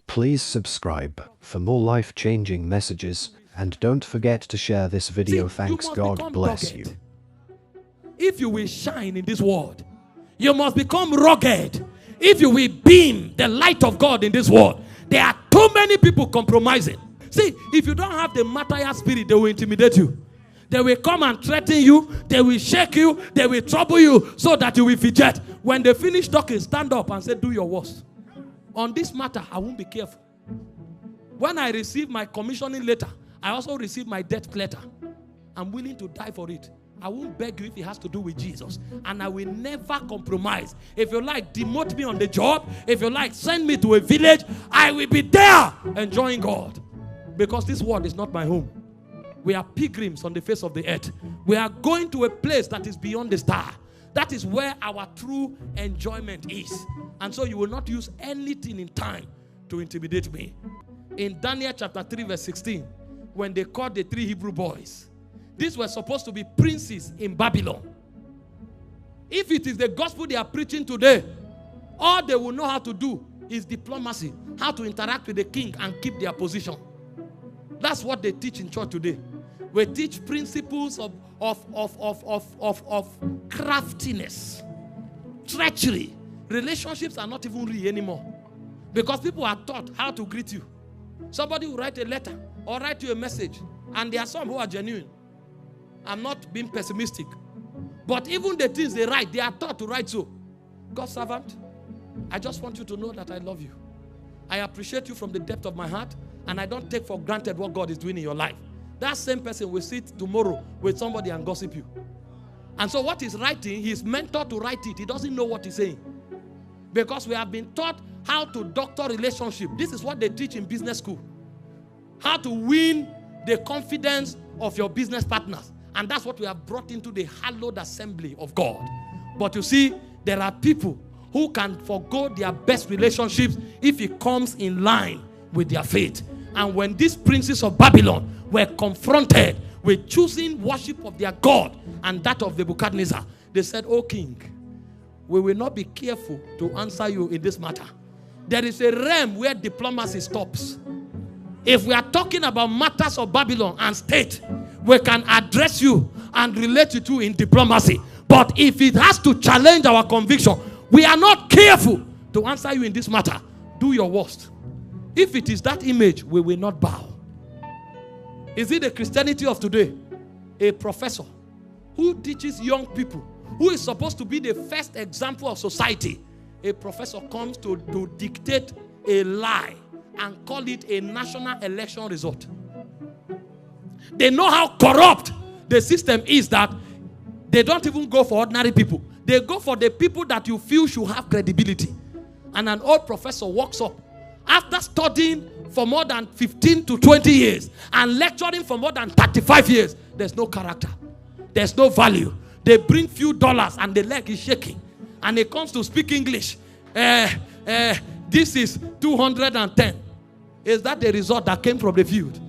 Please subscribe for more life-changing messages, and don't forget to share this video. Thanks. God bless you. If you will shine in this world, you must become rugged. If you will beam the light of God in this world, there are too many people compromising. See, if you don't have the Martyr'S spirit, they will intimidate you. They will come and threaten you. They will shake you. They will trouble you so that you will fidget. When they finish talking, stand up and say, do your worst. On this matter, I won't be careful. When I receive my commissioning letter, I also receive my death letter. I'm willing to die for it. I won't beg you if it has to do with Jesus. And I will never compromise. If you like, demote me on the job. If you like, send me to a village. I will be there enjoying God. Because this world is not my home. We are pilgrims on the face of the earth. We are going to a place that is beyond the star. That is where our true enjoyment is. And so you will not use anything in time to intimidate me. In Daniel chapter 3 verse 16, when they called the 3 Hebrew boys, these were supposed to be princes in Babylon. If it is the gospel they are preaching today, all they will know how to do is diplomacy, how to interact with the king and keep their position. That's what they teach in church today. We teach principles of craftiness, treachery. Relationships are not even real anymore because people are taught how to greet you. Somebody will write a letter or write you a message, and there are some who are genuine. I'm not being pessimistic, but even the things they write, they are taught to write so. God's servant, I just want you to know that I love you. I appreciate you from the depth of my heart, and I don't take for granted what God is doing in your life. That same person will sit tomorrow with somebody and gossip you. And so what he's writing, he's mentored to write it. He doesn't know what he's saying. Because we have been taught how to doctor relationship. This is what they teach in business school. How to win the confidence of your business partners. And that's what we have brought into the hallowed assembly of God. But you see, there are people who can forgo their best relationships if it comes in line with their faith. And when these princes of Babylon were confronted with choosing worship of their God and that of Nebuchadnezzar, they said, "O king, we will not be careful to answer you in this matter." There is a realm where diplomacy stops. If we are talking about matters of Babylon and state, we can address you and relate to you in diplomacy. But if it has to challenge our conviction, we are not careful to answer you in this matter. Do your worst. If it is that image, we will not bow. Is it the Christianity of today? A professor who teaches young people, who is supposed to be the first example of society, a professor comes to dictate a lie and call it a national election result. They know how corrupt the system is that they don't even go for ordinary people. They go for the people that you feel should have credibility. And an old professor walks up after studying for more than 15 to 20 years and lecturing for more than 35 years. There's no character. There's no value. They bring few dollars and the leg is shaking. And he comes to speak English. This is 210. Is that the result that came from the field?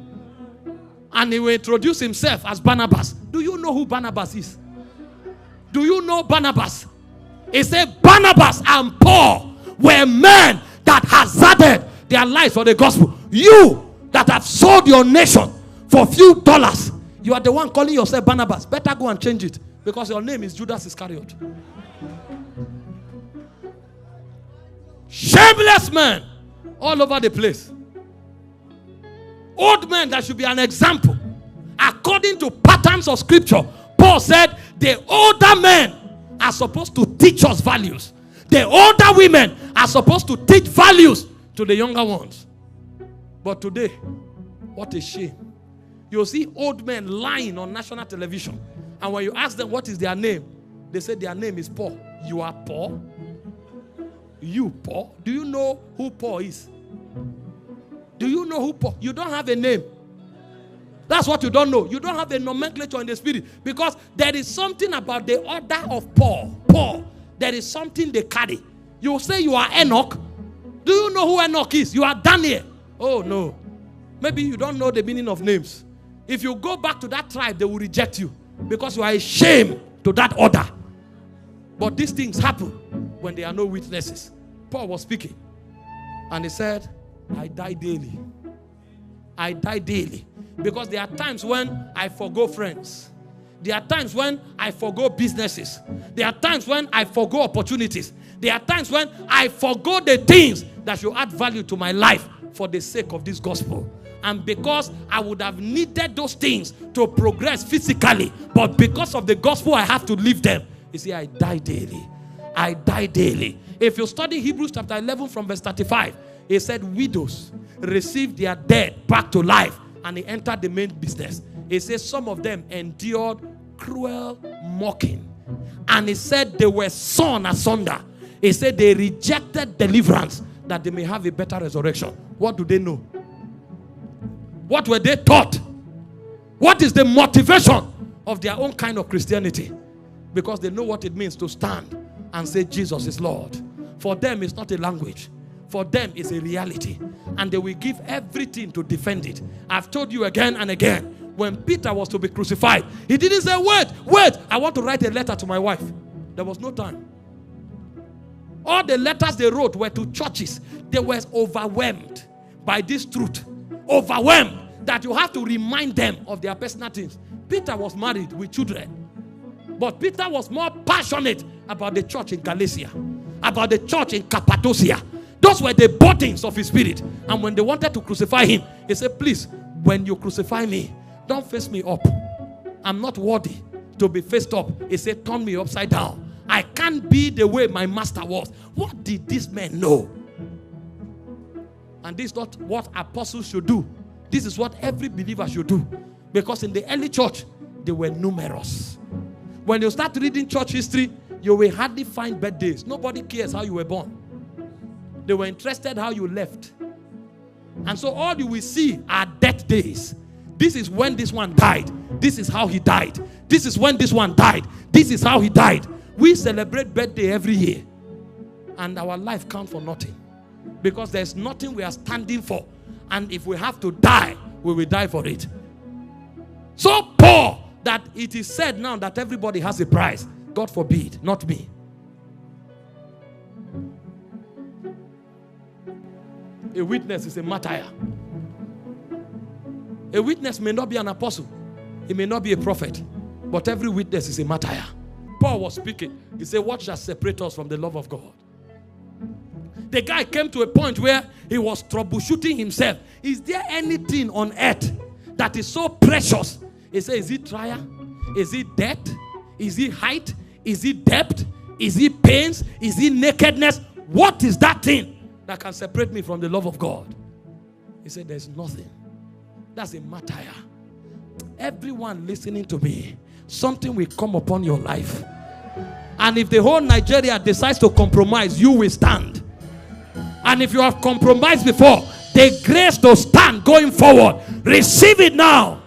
And he will introduce himself as Barnabas. Do you know who Barnabas is? Do you know Barnabas? He said, Barnabas and Paul were men that hazarded their lives for the gospel. You that have sold your nation for a few dollars, you are the one calling yourself Barnabas. Better go and change it, because your name is Judas Iscariot. Shameless men all over the place. Old men that should be an example. According to patterns of scripture, Paul said the older men are supposed to teach us values. The older women are supposed to teach values to the younger ones. But today, what a shame. You'll see old men lying on national television. And when you ask them what is their name, they say their name is Paul. You are Paul? You, Paul? Do you know who Paul is? Do you know who Paul? You don't have a name. That's what you don't know. You don't have a nomenclature in the spirit. Because there is something about the order of Paul. Paul. There is something they carry. You say you are Enoch. Do you know who Enoch is? You are Daniel. Oh no. Maybe you don't know the meaning of names. If you go back to that tribe, they will reject you. Because you are a shame to that order. But these things happen when there are no witnesses. Paul was speaking. And he said, I die daily. I die daily. Because there are times when I forgo friends. There are times when I forgo businesses. There are times when I forgo opportunities. There are times when I forgo the things that should add value to my life for the sake of this gospel. And because I would have needed those things to progress physically, but because of the gospel, I have to leave them. You see, I die daily. I die daily. If you study Hebrews chapter 11 from verse 35, it said widows received their dead back to life, and they entered the main business. It says some of them endured cruel mocking. And it said they were sawn asunder. It said they rejected deliverance that they may have a better resurrection. What do they know? What were they taught? What is the motivation of their own kind of Christianity? Because they know what it means to stand and say Jesus is Lord. For them, it's not a language. For them, it's a reality. And they will give everything to defend it. I've told you again and again, when Peter was to be crucified, he didn't say, wait, I want to write a letter to my wife. There was no time. All the letters they wrote were to churches. They were overwhelmed by this truth. Overwhelmed that you have to remind them of their personal things. Peter was married with children. But Peter was more passionate about the church in Galatia, about the church in Cappadocia. Those were the burdens of his spirit. And when they wanted to crucify him, he said, please, when you crucify me, don't face me up. I'm not worthy to be faced up. He said, turn me upside down. I can't be the way my master was. What did this man know? And this is not what apostles should do. This is what every believer should do. Because in the early church, they were numerous. When you start reading church history, you will hardly find birthdays. Nobody cares how you were born. They were interested how you left. And so all you will see are death days. This is when this one died. This is how he died. This is when this one died. This is how he died. We celebrate birthday every year. And our life counts for nothing. Because there's nothing we are standing for. And if we have to die, we will die for it. So poor that it is said now that everybody has a price. God forbid, not me. A witness is a martyr. A witness may not be an apostle. He may not be a prophet. But every witness is a martyr. Paul was speaking. He said, what shall separate us from the love of God? The guy came to a point where he was troubleshooting himself. Is there anything on earth that is so precious? He said, is it trial? Is it death? Is it height? Is it depth? Is it pains? Is it nakedness? What is that thing that can separate me from the love of God? He said, there's nothing. That's a martyr. Everyone listening to me, something will come upon your life. And if the whole Nigeria decides to compromise, you will stand. And if you have compromised before, the grace to stand going forward, receive it now.